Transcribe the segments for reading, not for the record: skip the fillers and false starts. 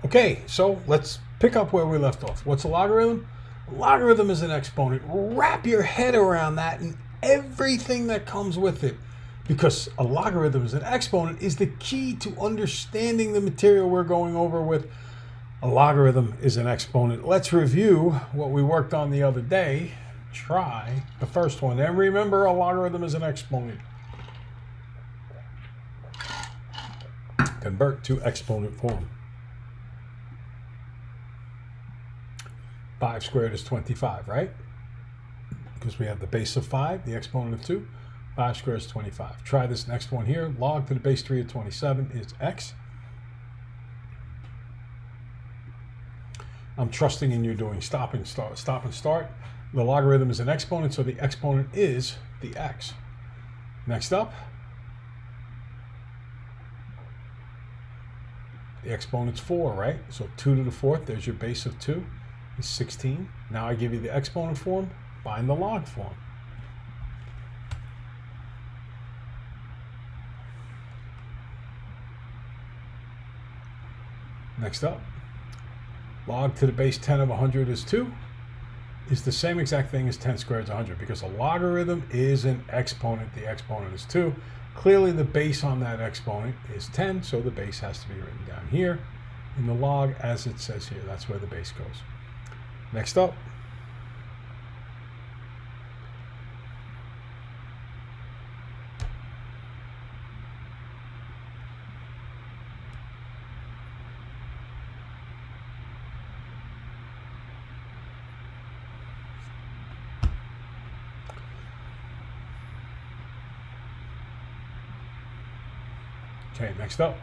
Okay, so let's pick up where we left off. What's a logarithm? A logarithm is an exponent. Wrap your head around that and everything that comes with it. Because a logarithm is an exponent is the key to understanding the material we're going over with. A logarithm is an exponent. Let's review what we worked on the other day. Try the first one. And remember, a logarithm is an exponent. Convert to exponent form. 5 squared is 25, right? Because we have the base of 5, the exponent of 2. 5 squared is 25. Try this next one here. Log to the base 3 of 27 is x. I'm trusting in you doing stop and start. The logarithm is an exponent, so the exponent is the x. Next up, the exponent's 4, right? So 2 to the 4th, there's your base of 2, is 16. Now I give you the exponent form, find the log form. Next up, log to the base 10 of 100 is 2, is the same exact thing as 10 squared is 100, because a logarithm is an exponent. The exponent is 2. Clearly the base on that exponent is 10, so the base has to be written down here in the log as it says here. That's where the base goes. Next up, okay, next up.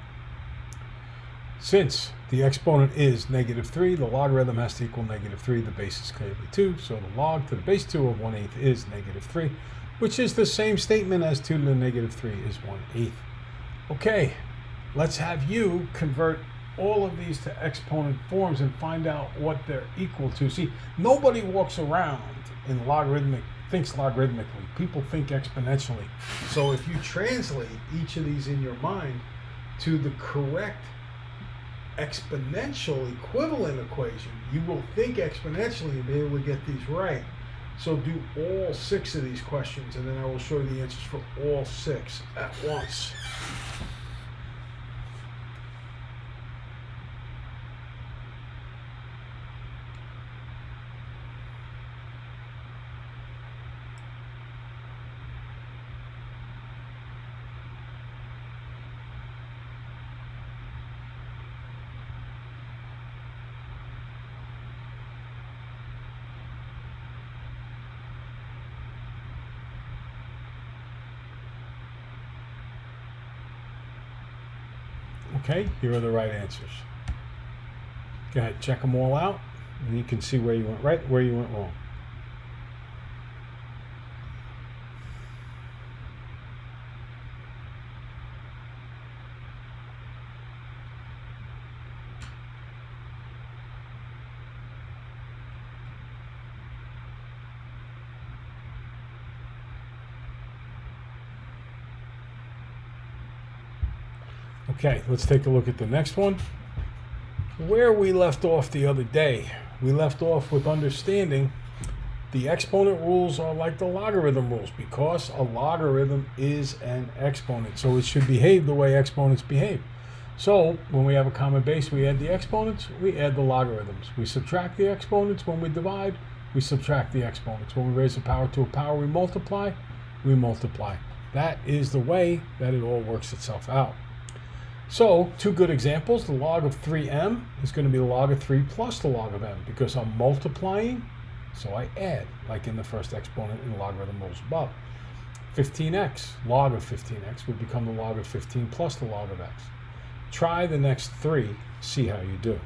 Since the exponent is -3, the logarithm has to equal -3. The base is clearly 2, so the log to the base 2 of 1/8 is -3, which is the same statement as 2 to the -3 is 1/8. Okay, let's have you convert all of these to exponent forms and find out what they're equal to. See, nobody walks around in thinks logarithmically. People think exponentially. So if you translate each of these in your mind to the correct exponential equivalent equation, you will think exponentially and be able to get these right. So do all 6 of these questions, and then I will show you the answers for all 6 at once. Okay, here are the right answers. Go ahead, check them all out, and you can see where you went right, where you went wrong. Okay, let's take a look at the next one. Where we left off the other day, we left off with understanding the exponent rules are like the logarithm rules, because a logarithm is an exponent, so it should behave the way exponents behave. So when we have a common base, we add the exponents, we add the logarithms. We subtract the exponents. When we divide, we subtract the exponents. When we raise a power to a power, we multiply, we multiply. That is the way that it all works itself out. So, 2 good examples. The log of 3m is going to be the log of 3 plus the log of m, because I'm multiplying, so I add, like in the first exponent in the logarithm rules above. 15x, log of 15x, would become the log of 15 plus the log of x. Try the next 3, see how you do.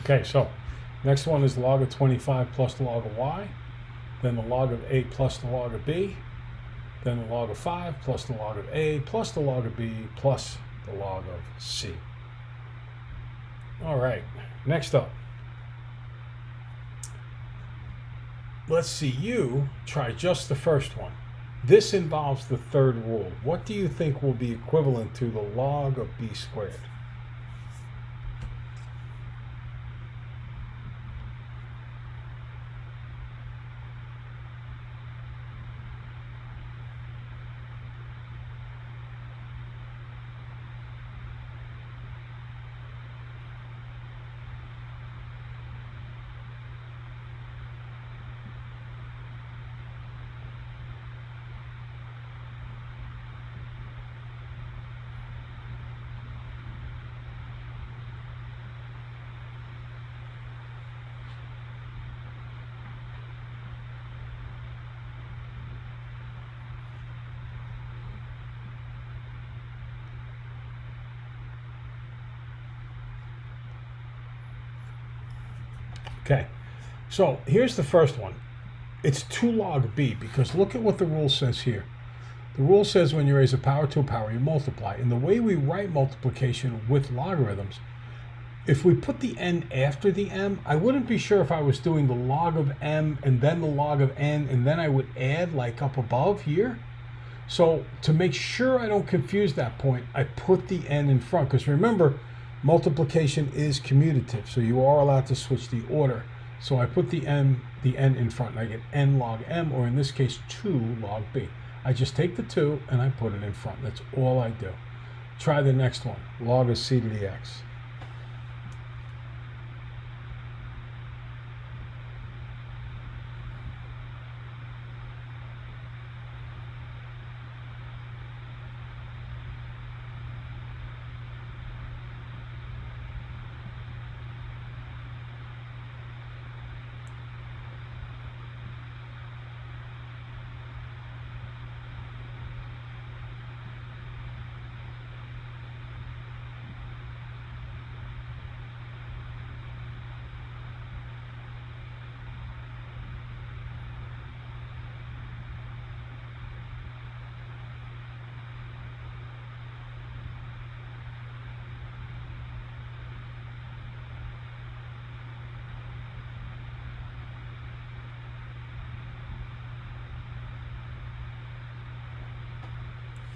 Okay, so next one is log of 25 plus the log of y, then the log of a plus the log of b, then the log of 5 plus the log of a plus the log of b plus the log of c. All right, next up. Let's see you try just the first one. This involves the third rule. What do you think will be equivalent to the log of b squared? Okay, so here's the first one. It's 2 log b, because look at what the rule says here. The rule says when you raise a power to a power, you multiply. And the way we write multiplication with logarithms, if we put the n after the m, I wouldn't be sure if I was doing the log of m and then the log of n, and then I would add like up above here. So to make sure I don't confuse that point, I put the n in front, because remember, multiplication is commutative, so you are allowed to switch the order. So I put the n in front, and I get n log m, or in this case, 2 log b. I just take the 2 and I put it in front. That's all I do. Try the next one, log of c to the x.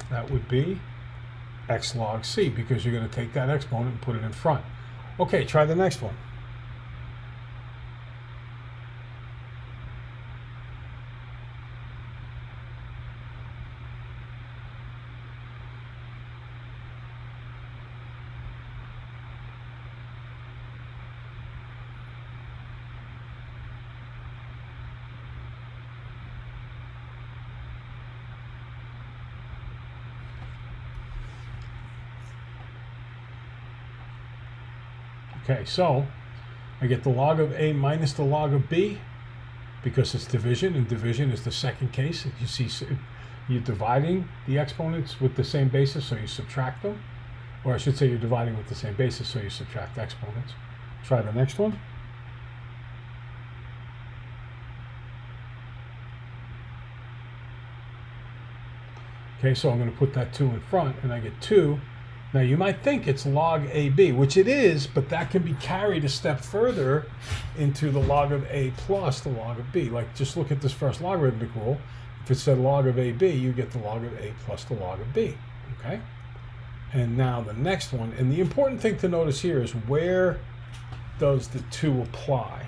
That would be x log c, because you're going to take that exponent and put it in front. Okay, try the next one. Okay, so I get the log of a minus the log of b, because it's division, and division is the second case. You see, you're dividing the exponents with the same basis, so you subtract them. Or I should say you're dividing with the same basis, so you subtract exponents. Try the next one. Okay, so I'm going to put that 2 in front, and I get 2. Now you might think it's log AB, which it is, but that can be carried a step further into the log of A plus the log of B. Like, just look at this first logarithmic rule. If it said log of AB, you get the log of A plus the log of B, okay? And now the next one, and the important thing to notice here is, where does the 2 apply?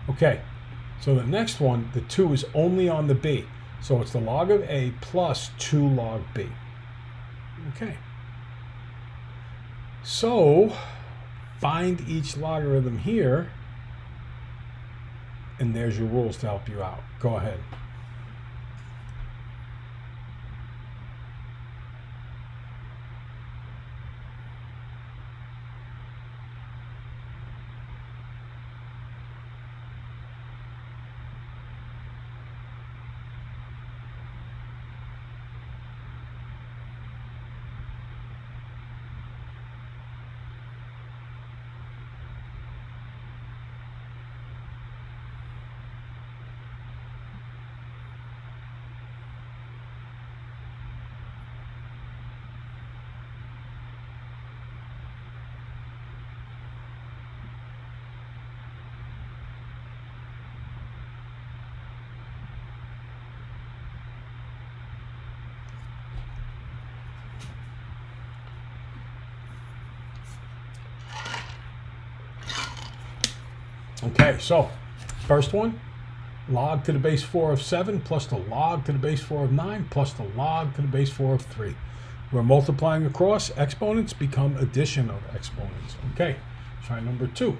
Okay, so the next one, the 2 is only on the b. So it's the log of a plus 2 log b. Okay. So find each logarithm here, and there's your rules to help you out. Go ahead. Okay, so first one, log to the base 4 of 7 plus the log to the base 4 of 9 plus the log to the base 4 of 3. We're multiplying across. Exponents become addition of exponents. Okay, try number 2.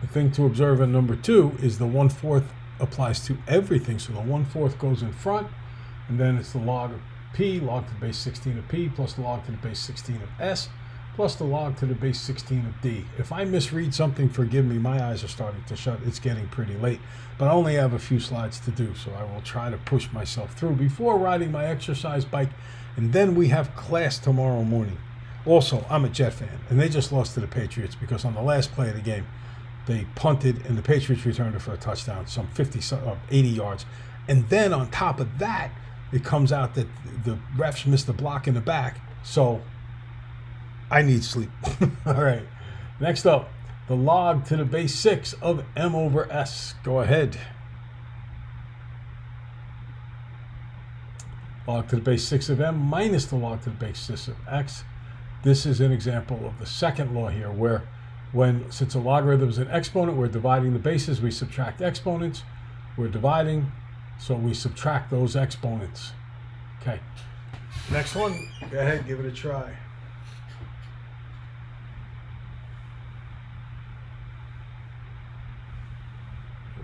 The thing to observe in number 2 is the 1/4 applies to everything. So the 1/4 goes in front, and then it's the log of p, log to the base 16 of p, plus the log to the base 16 of s, plus the log to the base 16 of d. If I misread something, forgive me. My eyes are starting to shut. It's getting pretty late. But I only have a few slides to do, so I will try to push myself through before riding my exercise bike. And then we have class tomorrow morning. Also, I'm a Jet fan, and they just lost to the Patriots because on the last play of the game, they punted, and the Patriots returned it for a touchdown, some 80 yards. And then on top of that, it comes out that the refs missed a block in the back. So I need sleep. All right. Next up, the log to the base 6 of m over s. Go ahead. Log to the base 6 of m minus the log to the base 6 of x. This is an example of the second law here, where since a logarithm is an exponent, we're dividing the bases, we subtract exponents. We're dividing, so we subtract those exponents. Okay. Next one, go ahead, give it a try.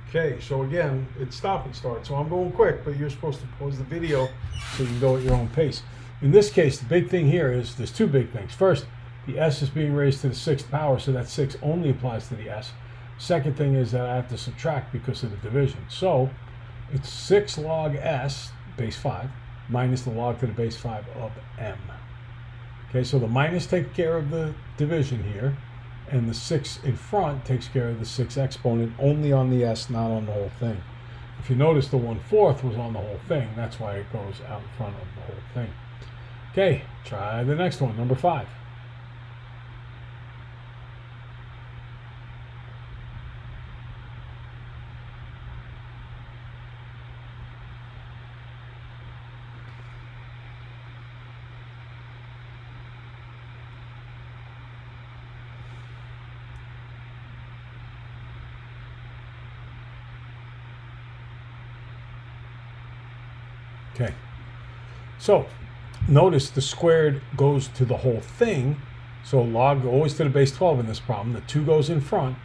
Okay, so again, it's stop and start. So I'm going quick, but you're supposed to pause the video so you can go at your own pace. In this case, the big thing here is there's two big things. First, the s is being raised to the 6th power, so that 6 only applies to the s. Second thing is that I have to subtract because of the division. So it's 6 log s, base 5, minus the log to the base 5 of m. Okay, so the minus takes care of the division here, and the 6 in front takes care of the 6 exponent only on the s, not on the whole thing. If you notice, the 1/4 was on the whole thing. That's why it goes out in front of the whole thing. Okay, try the next one, number 5. Okay, so notice the squared goes to the whole thing. So log always to the base 12 in this problem. The 2 goes in front,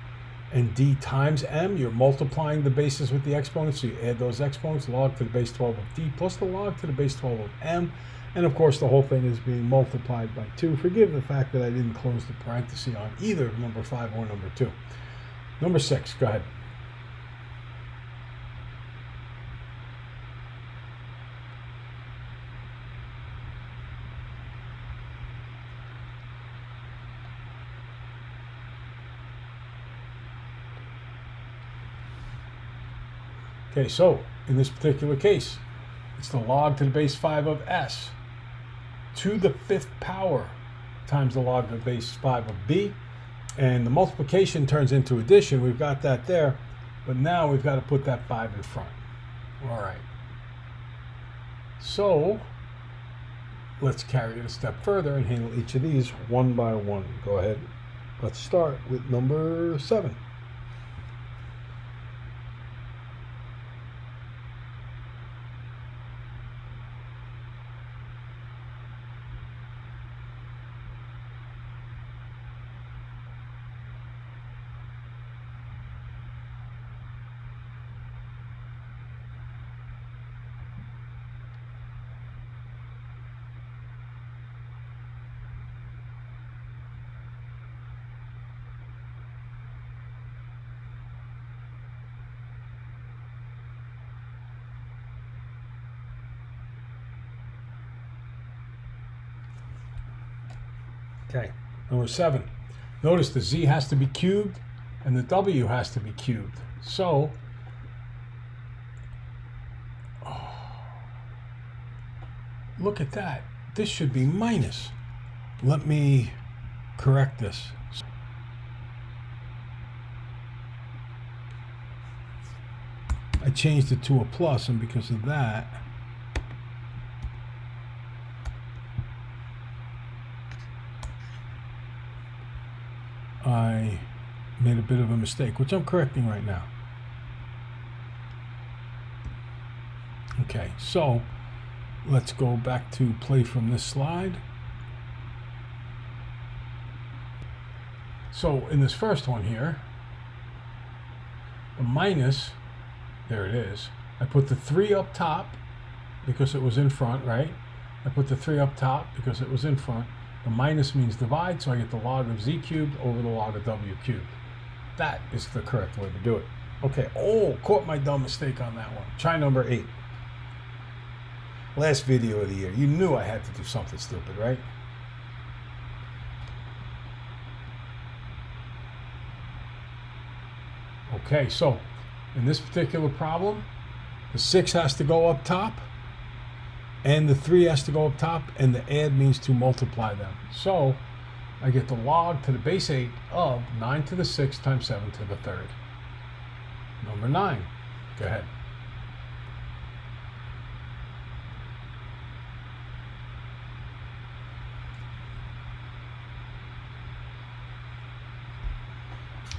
and d times m, you're multiplying the bases with the exponents, so you add those exponents, log to the base 12 of d plus the log to the base 12 of m. And of course, the whole thing is being multiplied by 2. Forgive the fact that I didn't close the parenthesis on either number 5 or number 2. Number 6, go ahead. Okay, so in this particular case, it's the log to the base 5 of s to the 5th power times the log to the base 5 of b. And the multiplication turns into addition. We've got that there, but now we've got to put that 5 in front. All right. So let's carry it a step further and handle each of these one by one. Go ahead. Let's start with number 7. Okay, number 7. Notice the z has to be cubed and the w has to be cubed. So, look at that. This should be minus. Let me correct this. I changed it to a plus, and because of that, I made a bit of a mistake, which I'm correcting right now. Okay, so let's go back to play from this slide. So in this first one here, the minus, there it is. I put the 3 up top because it was in front, right? I put the 3 up top because it was in front. The minus means divide, so I get the log of z cubed over the log of w cubed. That is the correct way to do it. Okay, caught my dumb mistake on that one. Try number 8. Last video of the year. You knew I had to do something stupid, right? Okay, so in this particular problem, the 6 has to go up top, and the 3 has to go up top, and the add means to multiply them. So I get the log to the base 8 of 9 to the 6 times 7 to the 3rd. Number 9. Go ahead.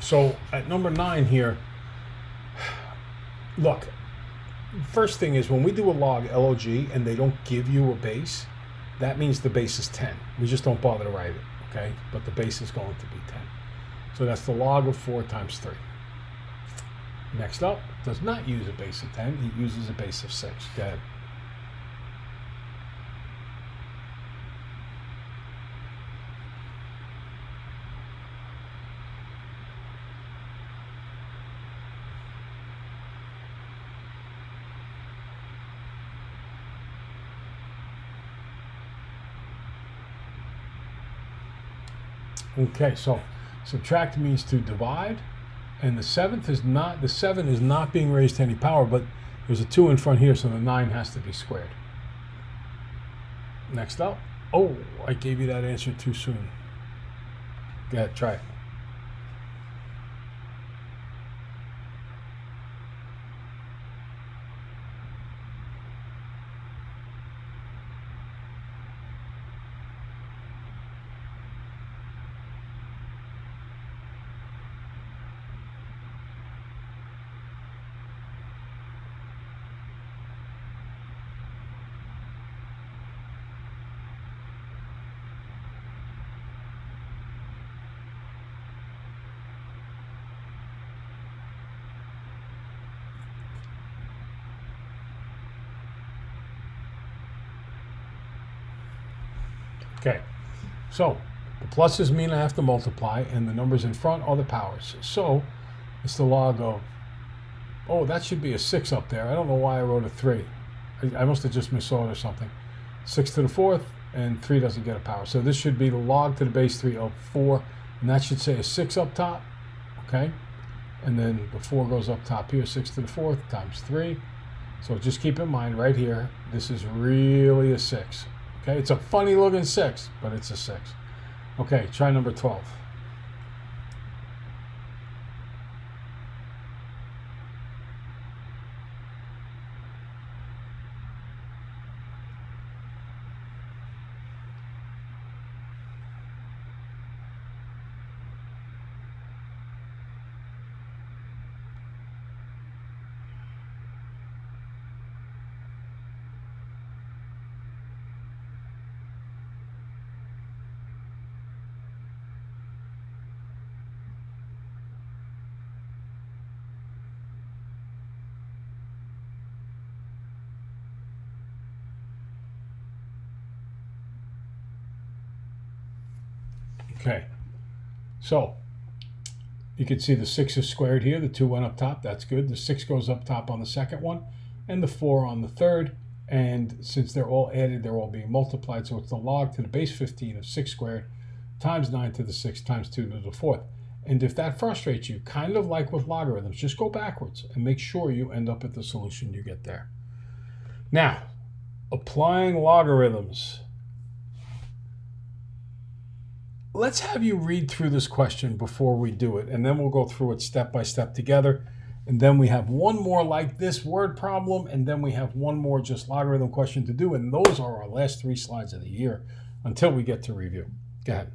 So at number 9 here, look, first thing is when we do a log, log, and they don't give you a base, that means the base is 10. We just don't bother to write it, okay? But the base is going to be 10. So that's the log of 4 times 3. Next up, does not use a base of 10. He uses a base of 6. Go ahead. Okay, so subtract means to divide, and the 7 is not being raised to any power, but there's a 2 in front here, so the 9 has to be squared. Next up, I gave you that answer too soon. Go ahead, try it. Okay, so the pluses mean I have to multiply, and the numbers in front are the powers. So it's the log of, that should be a 6 up there. I don't know why I wrote a 3. I must have just missaw it or something. 6 to the 4th, and 3 doesn't get a power. So this should be the log to the base 3 of 4, and that should say a 6 up top, okay? And then the 4 goes up top here, 6 to the 4th times 3. So just keep in mind right here, this is really a 6. Okay, it's a funny looking 6, but it's a 6. Okay, try number 12. Okay, so you can see the 6 is squared here. The 2 went up top. That's good. The 6 goes up top on the second one, and the 4 on the third. And since they're all added, they're all being multiplied. So it's the log to the base 15 of 6 squared times 9 to the 6 times 2 to the 4th. And if that frustrates you, kind of like with logarithms, just go backwards and make sure you end up at the solution you get there. Now, applying logarithms. Let's have you read through this question before we do it, and then we'll go through it step by step together. And then we have one more like this word problem, and then we have one more just logarithm question to do, and those are our last 3 slides of the year until we get to review. Go ahead.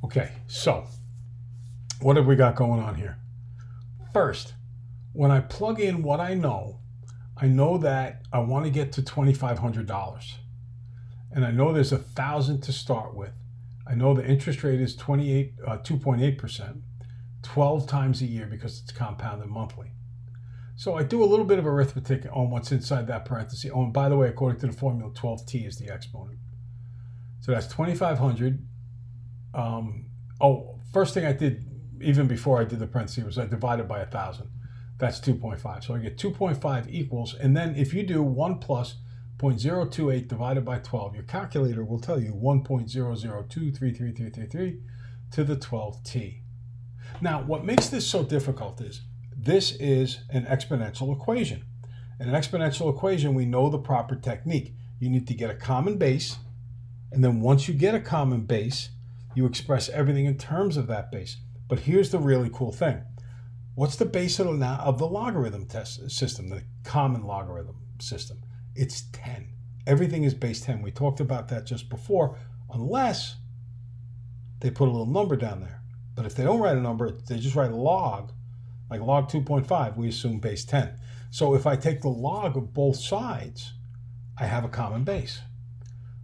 Okay, so what have we got going on here? First, when I plug in what I know that I want to get to $2,500. And I know there's 1,000 to start with. I know the interest rate is 2.8%, 12 times a year because it's compounded monthly. So I do a little bit of arithmetic on what's inside that parenthesis. Oh, and by the way, according to the formula, 12t is the exponent. So that's 2,500. First thing I did, even before I did the parentheses, was I divided by 1,000. That's 2.5. So I get 2.5 equals, and then if you do 1 plus 0.028 divided by 12, your calculator will tell you 1.0023333 to the 12t. Now, what makes this so difficult is this is an exponential equation. In an exponential equation, we know the proper technique. You need to get a common base, and then once you get a common base, you express everything in terms of that base. But here's the really cool thing. What's the base of the logarithm test system, the common logarithm system? It's 10. Everything is base 10. We talked about that just before, unless they put a little number down there. But if they don't write a number, they just write a log, like log 2.5, we assume base 10. So if I take the log of both sides, I have a common base.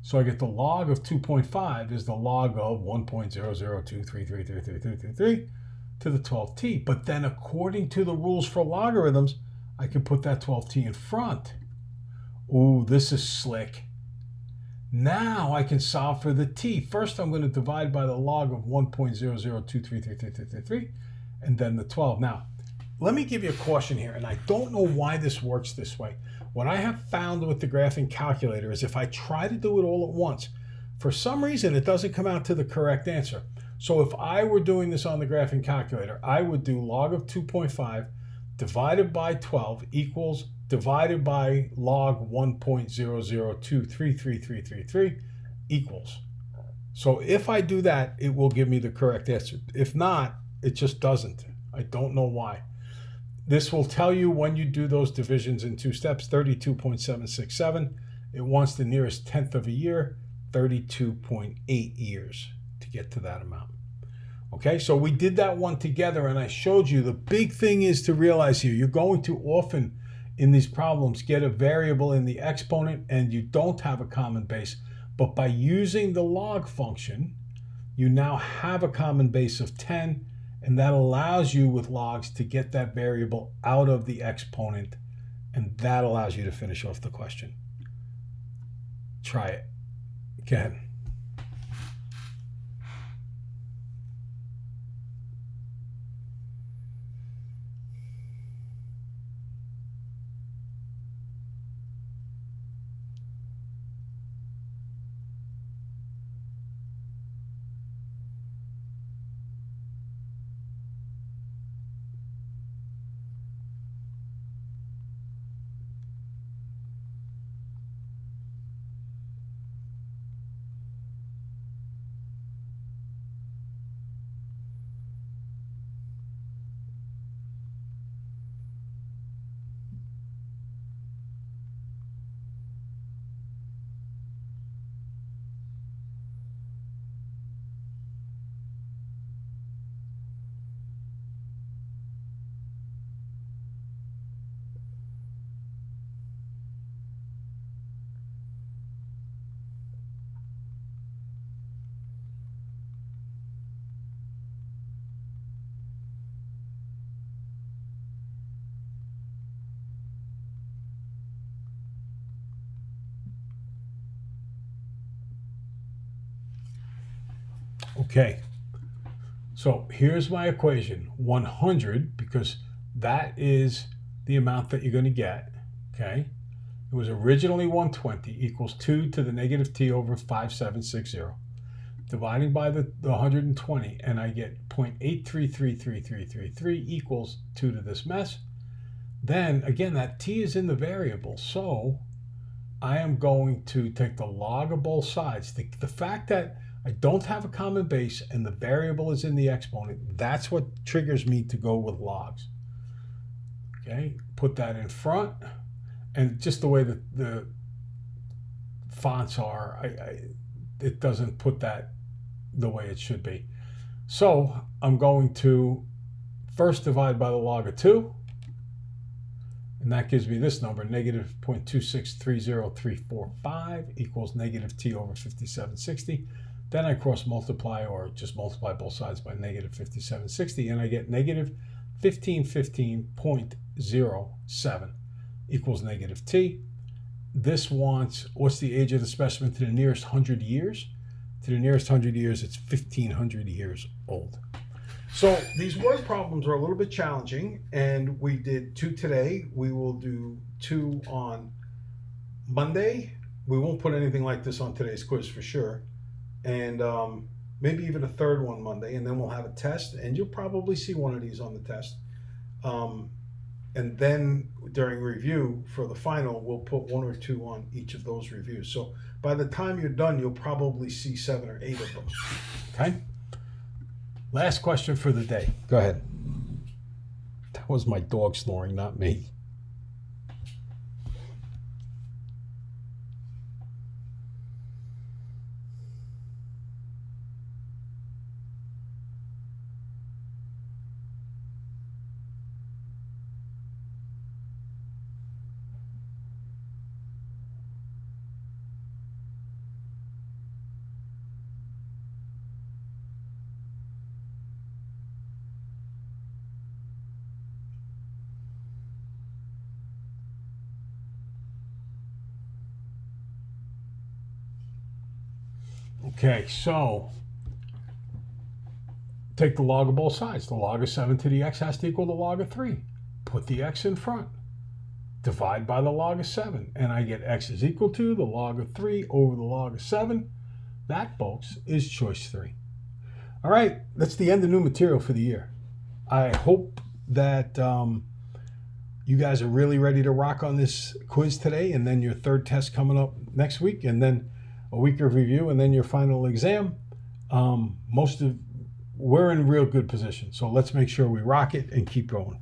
So I get the log of 2.5 is the log of 1.002333333 to the 12t. But then according to the rules for logarithms, I can put that 12t in front. Ooh, this is slick. Now I can solve for the t. First, I'm going to divide by the log of 1.0023333 and then the 12. Now, let me give you a caution here, and I don't know why this works this way. What I have found with the graphing calculator is if I try to do it all at once, for some reason it doesn't come out to the correct answer. So if I were doing this on the graphing calculator, I would do log of 2.5 divided by 12 equals divided by log 1.0023333 equals. So if I do that, it will give me the correct answer. If not, it just doesn't. I don't know why. This will tell you when you do those divisions in 2 steps, 32.767. It wants the nearest tenth of a year, 32.8 years to get to that amount. Okay, so we did that one together and I showed you the big thing is to realize here, you're going to often in these problems get a variable in the exponent and you don't have a common base. But by using the log function, you now have a common base of 10. And that allows you with logs to get that variable out of the exponent. And that allows you to finish off the question. Try it. Go ahead. Okay, so here's my equation. 100, because that is the amount that you're going to get, okay? It was originally 120 equals 2 to the negative t over 5760. Dividing by the 120, and I get 0.833333 equals 2 to this mess. Then, again, that t is in the variable, so I am going to take the log of both sides. The fact that I don't have a common base and the variable is in the exponent, that's what triggers me to go with logs. Okay, put that in front, and just the way that the fonts are, it doesn't put that the way it should be. So I'm going to first divide by the log of 2, and that gives me this number, negative 0.2630345 equals negative t over 5760. Then I cross multiply, or just multiply both sides by negative 5760, and I get negative 1515.07 equals negative t. This wants, what's the age of the specimen to the nearest 100 years? To the nearest 100 years, it's 1,500 years old. So these word problems are a little bit challenging, and we did 2 today. We will do 2 on Monday. We won't put anything like this on today's quiz for sure. And maybe even a third one Monday, and then we'll have a test, and you'll probably see one of these on the test. And then during review for the final, we'll put 1 or 2 on each of those reviews. So by the time you're done, you'll probably see 7 or 8 of them. Okay? Last question for the day. Go ahead. That was my dog snoring, not me. Okay, so take the log of both sides. The log of 7 to the x has to equal the log of 3. Put the x in front. Divide by the log of 7. And I get x is equal to the log of 3 over the log of 7. That, folks, is choice 3. All right, that's the end of new material for the year. I hope that you guys are really ready to rock on this quiz today, and then your third test coming up next week, and then a week of review, and then your final exam. We're in real good position, so let's make sure we rock it and keep going.